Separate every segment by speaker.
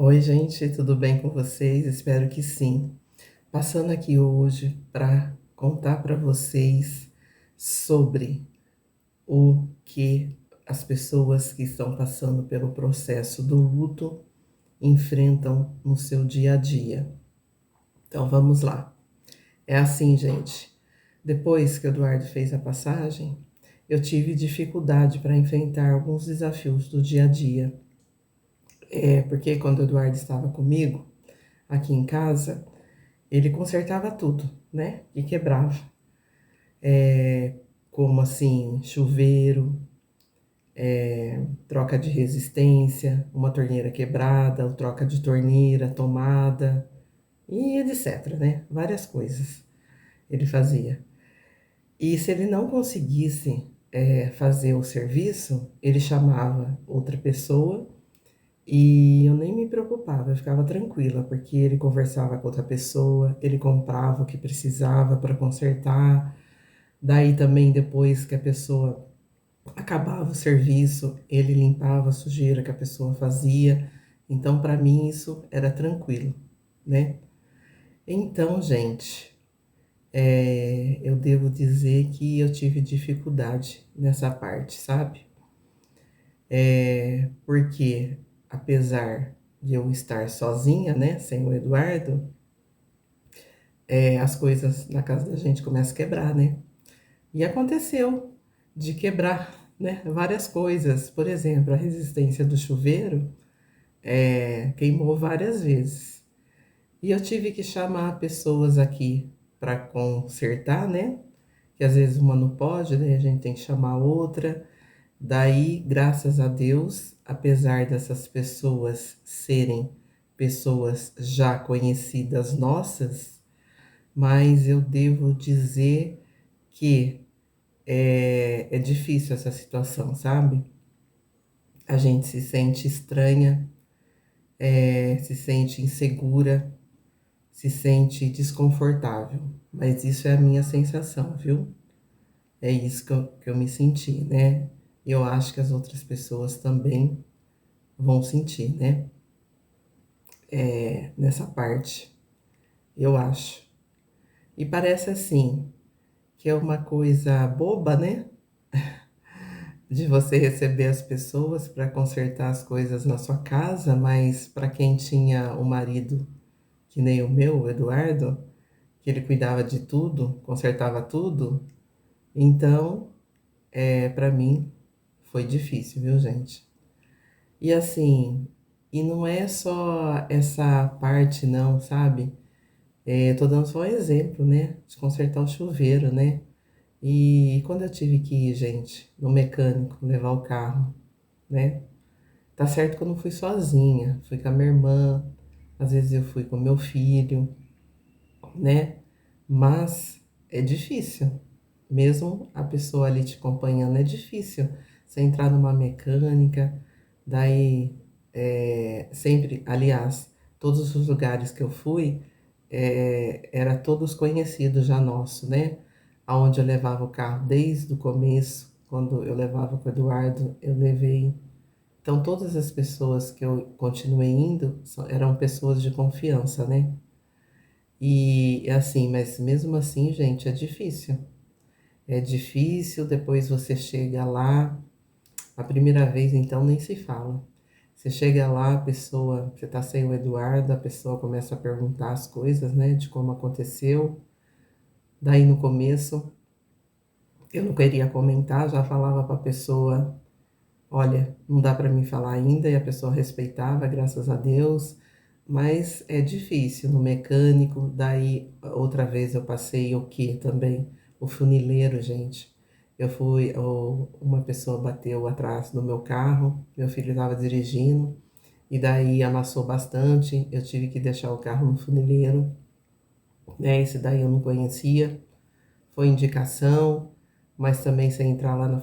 Speaker 1: Oi, gente, tudo bem com vocês? Espero que sim. Passando aqui hoje para contar para vocês sobre o que as pessoas que estão passando pelo processo do luto enfrentam no seu dia a dia. Então vamos lá. É assim, gente. Depois que o Eduardo fez a passagem, eu tive dificuldade para enfrentar alguns desafios do dia a dia. Porque quando o Eduardo estava comigo, aqui em casa, ele consertava tudo, né? E quebrava. Como assim, chuveiro, troca de resistência, uma torneira quebrada, ou troca de torneira, tomada e etc, né? Várias coisas ele fazia. E se ele não conseguisse fazer o serviço, ele chamava outra pessoa e eu nem me preocupava, eu ficava tranquila, porque ele conversava com outra pessoa, ele comprava o que precisava para consertar. Daí também, depois que a pessoa acabava o serviço, ele limpava a sujeira que a pessoa fazia. Então, para mim, isso era tranquilo, né? Então, gente, eu devo dizer que eu tive dificuldade nessa parte, sabe? Porque, apesar de eu estar sozinha, né, sem o Eduardo, as coisas na casa da gente começam a quebrar, né? E aconteceu de quebrar, né, várias coisas. Por exemplo, a resistência do chuveiro queimou várias vezes. E eu tive que chamar pessoas aqui para consertar, né? Que às vezes uma não pode, né? A gente tem que chamar outra. Daí, graças a Deus, apesar dessas pessoas serem pessoas já conhecidas nossas, mas eu devo dizer que é difícil essa situação, sabe? A gente se sente estranha, se sente insegura, se sente desconfortável. Mas isso é a minha sensação, viu? É isso que eu me senti, né? Eu acho que as outras pessoas também vão sentir, né? Nessa parte, eu acho. E parece assim, que é uma coisa boba, né? De você receber as pessoas para consertar as coisas na sua casa, mas para quem tinha um marido que nem o meu, o Eduardo, que ele cuidava de tudo, consertava tudo, então, para mim foi difícil, viu, gente? E assim, e não é só essa parte não, sabe? Tô dando só um exemplo, né? De consertar o chuveiro, né? E quando eu tive que ir, gente, no mecânico, levar o carro, né? Tá certo que eu não fui sozinha, fui com a minha irmã, às vezes eu fui com meu filho, né? Mas é difícil. Mesmo a pessoa ali te acompanhando, é difícil. Você entrar numa mecânica, daí sempre, aliás, todos os lugares que eu fui, era todos conhecidos já nosso, né? Aonde eu levava o carro desde o começo, quando eu levava com o Eduardo, eu levei. Então, todas as pessoas que eu continuei indo eram pessoas de confiança, né? E assim, mas mesmo assim, gente, é difícil. É difícil, depois você chega lá, a primeira vez então nem se fala. Você chega lá, a pessoa, você tá sem o Eduardo, a pessoa começa a perguntar as coisas, né, de como aconteceu. Daí no começo, eu não queria comentar, já falava para a pessoa, olha, não dá para mim falar ainda, e a pessoa respeitava, graças a Deus. Mas é difícil no mecânico. Daí outra vez eu passei o que também? O funileiro, gente. Uma pessoa bateu atrás do meu carro, meu filho estava dirigindo, e daí amassou bastante. Eu tive que deixar o carro no funileiro, né? Esse daí eu não conhecia, foi indicação, mas também você entrar lá na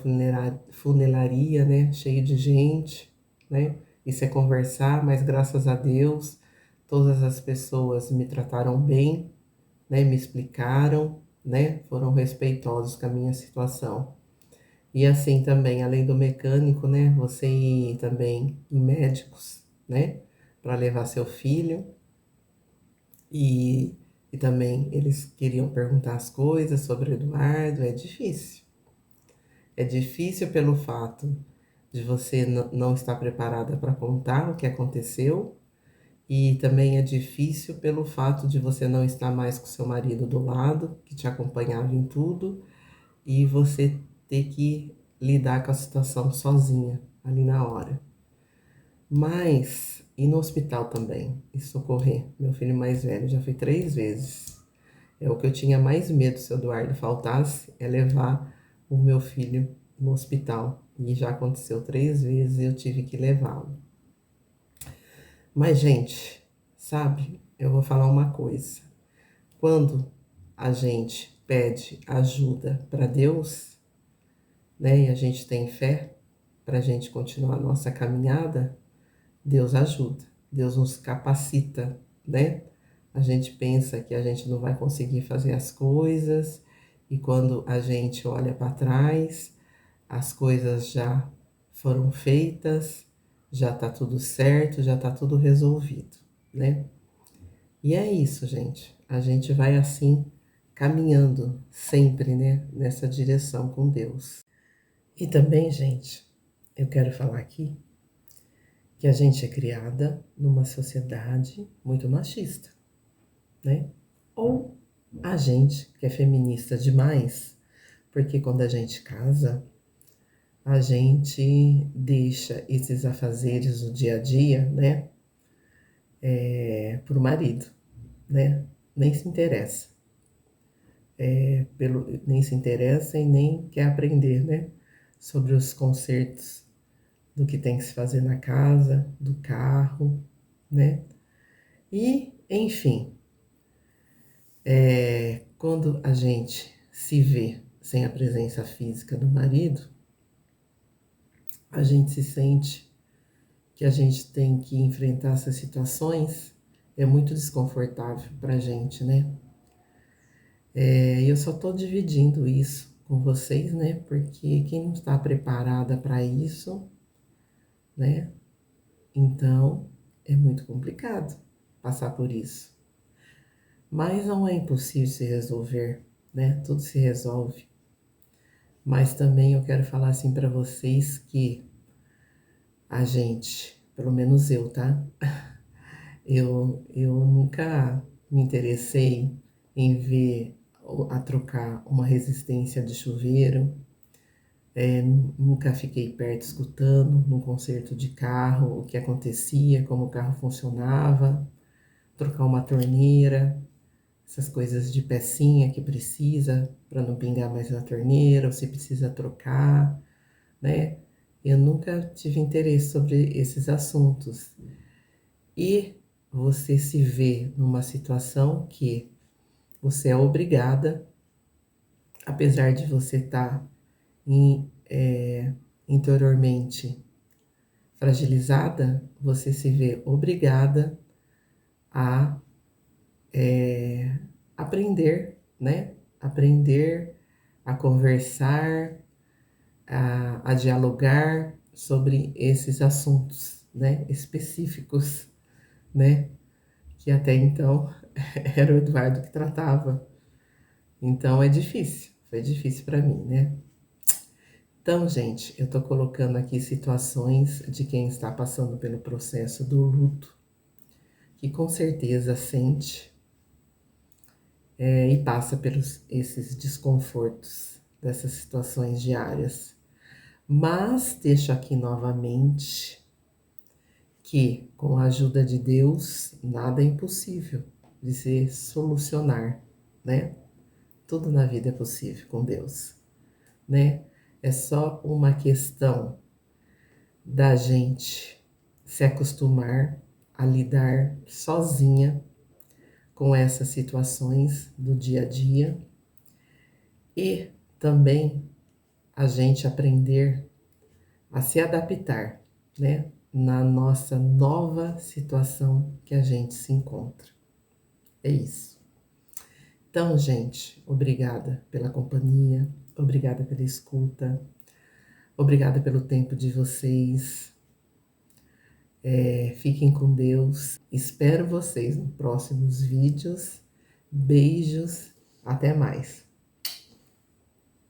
Speaker 1: funelaria, né? Cheio de gente, né? E você conversar, mas graças a Deus, todas as pessoas me trataram bem, né? Me explicaram, né? Foram respeitosos com a minha situação. E assim também, além do mecânico, né? Você ir também em médicos, né? para levar seu filho e, e também eles queriam perguntar as coisas sobre o Eduardo. É difícil. É difícil pelo fato de você não estar preparada para contar o que aconteceu. E também é difícil pelo fato de você não estar mais com seu marido do lado, que te acompanhava em tudo, e você ter que lidar com a situação sozinha ali na hora. Mas ir no hospital também e socorrer meu filho mais velho já foi 3 vezes. É o que eu tinha mais medo se o Eduardo faltasse, é levar o meu filho no hospital. E já aconteceu 3 vezes e eu tive que levá-lo. Mas, gente, sabe, eu vou falar uma coisa. Quando a gente pede ajuda para Deus, né, e a gente tem fé para a gente continuar a nossa caminhada, Deus ajuda, Deus nos capacita, né? A gente pensa que a gente não vai conseguir fazer as coisas, e quando a gente olha para trás, as coisas já foram feitas, já tá tudo certo, já tá tudo resolvido, né? E é isso, gente. A gente vai assim caminhando sempre, né, nessa direção com Deus. E também, gente, eu quero falar aqui que a gente é criada numa sociedade muito machista, né? Ou a gente que é feminista demais, porque quando a gente casa, a gente deixa esses afazeres do dia a dia, né, pro marido, né? Nem se interessa, nem se interessa e nem quer aprender, né, sobre os consertos do que tem que se fazer na casa, do carro, né? E, enfim, quando a gente se vê sem a presença física do marido, a gente se sente que a gente tem que enfrentar essas situações, é muito desconfortável pra gente, né? Eu só tô dividindo isso com vocês, né? Porque quem não está preparada para isso, né? Então é muito complicado passar por isso. Mas não é impossível se resolver, né? Tudo se resolve. Mas também eu quero falar assim para vocês que a gente, pelo menos eu, tá? Eu nunca me interessei em ver a trocar uma resistência de chuveiro. Nunca fiquei perto escutando num concerto de carro o que acontecia, como o carro funcionava, trocar uma torneira, essas coisas de pecinha que precisa para não pingar mais na torneira, você precisa trocar, né? Eu nunca tive interesse sobre esses assuntos. E você se vê numa situação que você é obrigada, apesar de você estar interiormente fragilizada, você se vê obrigada a aprender, né? Aprender a conversar, a dialogar sobre esses assuntos, né? Específicos, né? Que até então era o Eduardo que tratava. Então é difícil, foi difícil para mim, né? Então, gente, eu tô colocando aqui situações de quem está passando pelo processo do luto, que com certeza sente e passa pelos esses desconfortos dessas situações diárias. Mas deixo aqui novamente que, com a ajuda de Deus, nada é impossível de se solucionar, né? Tudo na vida é possível com Deus, né? É só uma questão da gente se acostumar a lidar sozinha com essas situações do dia a dia e também a gente aprender a se adaptar, né, na nossa nova situação que a gente se encontra. É isso. Então, gente, obrigada pela companhia, obrigada pela escuta, obrigada pelo tempo de vocês. Fiquem com Deus. Espero vocês nos próximos vídeos. Beijos. Até mais.